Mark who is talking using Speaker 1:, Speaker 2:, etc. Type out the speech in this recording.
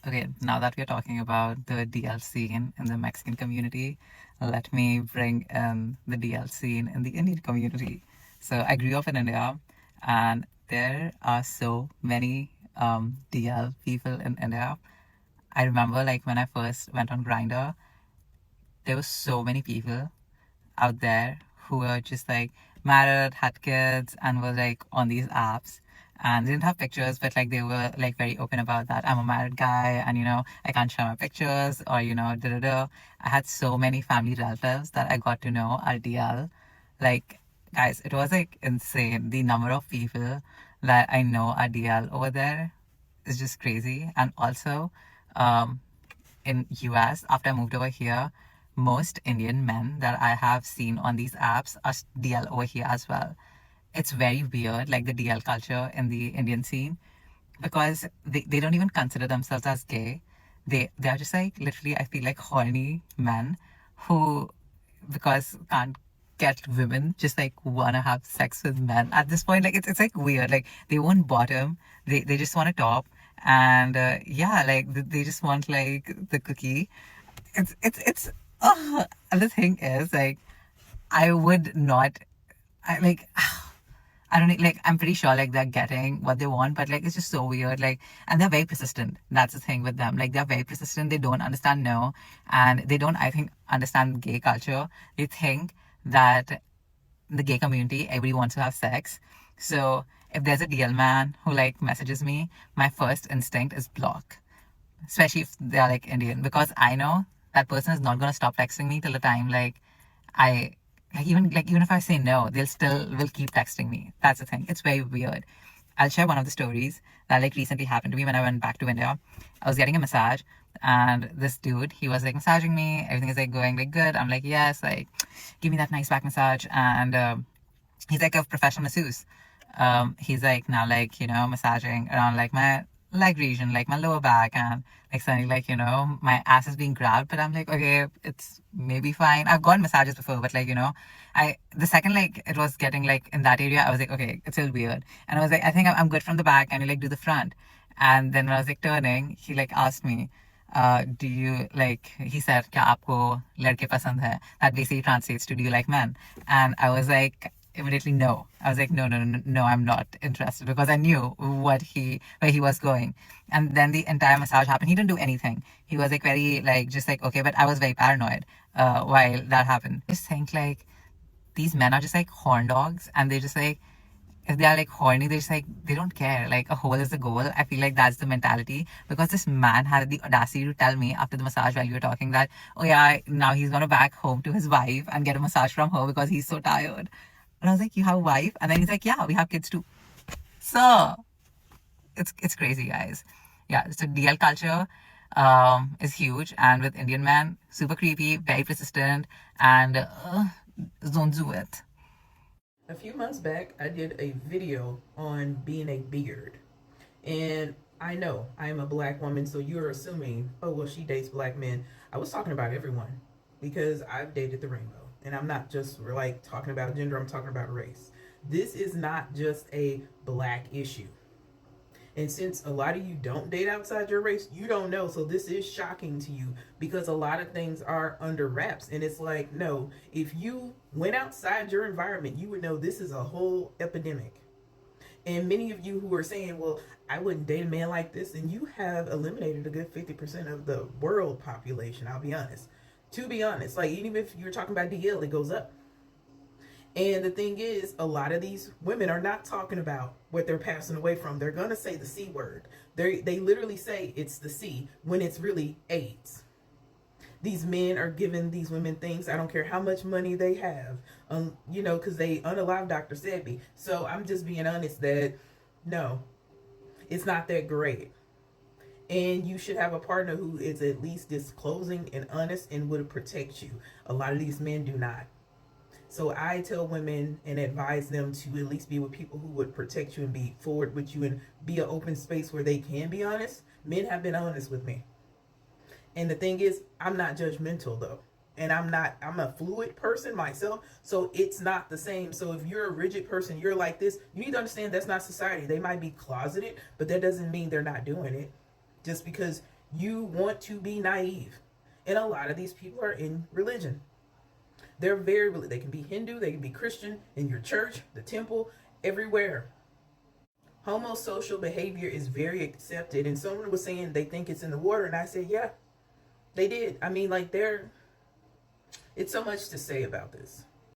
Speaker 1: Okay, now that we're talking about the DL scene in the Mexican community, let me bring in the DL scene in the Indian community. So I grew up in India, and there are so many DL people in India. I remember like when I first went on Grinder, there were so many people out there who were just like married, had kids, and were like on these apps. And they didn't have pictures, but like they were like very open about that. I'm a married guy, and I can't share my pictures, or da da da. I had so many family relatives that I got to know are DL. Like, guys, it was like insane. The number of people that I know are DL over there is just crazy. And also, um, in US after I moved over here, most Indian men that I have seen on these apps are DL over here as well. It's very weird, like the DL culture in the Indian scene, because they don't even consider themselves as gay. They are just like literally I feel like horny men who because can't get women just like wanna have sex with men at this point. Like it's like weird. Like they won't bottom. They just want to top. And yeah, like they just want like the cookie. It's and the thing is like I would not I like I don't know, like I'm pretty sure like they're getting what they want, but like it's just so weird. Like, and they're very persistent. That's the thing with them. Like they're very persistent. They don't understand no, and they don't, I think, understand gay culture. They think that the gay community, everybody wants to have sex. So if there's a DL man who like messages me, my first instinct is block, especially if they're like Indian, because I know that person is not gonna stop texting me till the time like I even if I say no, they'll still will keep texting me. That's the thing. It's very weird. I'll share one of the stories that like recently happened to me when I went back to India. I was getting a massage and this dude, he was like massaging me. Everything is like going like good. I'm like, yes, like give me that nice back massage. And he's like a professional masseuse. He's like now like massaging around like my leg region, like my lower back, and like suddenly like my ass is being grabbed. But I'm like, okay, it's maybe fine. I've gotten massages before, but like I the second like it was getting like in that area, I was like, okay, it's still weird. And I was like, I think I'm good from the back, and you like do the front. And then when I was like turning, he like asked me, do you like he said क्या आपको लड़के पसंद है, that basically translates to do you like men. And I was like immediately no. I was like no no no no, I'm not interested, because I knew where he was going. And then the entire massage happened. He didn't do anything. He was like very like just like okay, but I was very paranoid while that happened. I just think like these men are just like horn dogs, and they just like if they are like horny, they just like they don't care. Like a hole is the goal. I feel like that's the mentality, because this man had the audacity to tell me after the massage while you were talking that oh yeah, now he's gonna back home to his wife and get a massage from her because he's so tired. And I was like, you have a wife? And then he's like, yeah, we have kids too. So it's crazy, guys. Yeah, so DL culture is huge, and with Indian men, super creepy, very persistent, and don't do it.
Speaker 2: A few months back, I did a video on being a beard. And I know I am a black woman, so you're assuming, oh, well, she dates black men. I was talking about everyone because I've dated the rainbow. And I'm not just like talking about gender, I'm talking about race. This is not just a black issue. And since a lot of you don't date outside your race, you don't know. So this is shocking to you because a lot of things are under wraps. And it's like, no, if you went outside your environment, you would know this is a whole epidemic. And many of you who are saying, well, I wouldn't date a man like this, and you have eliminated a good 50% of the world population, I'll be honest. To be honest, like even if you're talking about DL, it goes up. And the thing is, a lot of these women are not talking about what they're passing away from. They're going to say the C word. They literally say it's the C when it's really AIDS. These men are giving these women things. I don't care how much money they have, because they unalive Dr. Sebi. So I'm just being honest that no, it's not that great. And you should have a partner who is at least disclosing and honest and would protect you. A lot of these men do not. So I tell women and advise them to at least be with people who would protect you and be forward with you and be an open space where they can be honest. Men have been honest with me. And the thing is, I'm not judgmental though. And I'm a fluid person myself. So it's not the same. So if you're a rigid person, you're like this, you need to understand that's not society. They might be closeted, but that doesn't mean they're not doing it. Just because You want to be naive. And a lot of these people are in religion. They're very, they can be Hindu, they can be Christian, in your church, the temple, everywhere. Homosocial behavior is very accepted. And someone was saying they think it's in the water. And I said, yeah, they did. I mean, like, it's so much to say about this.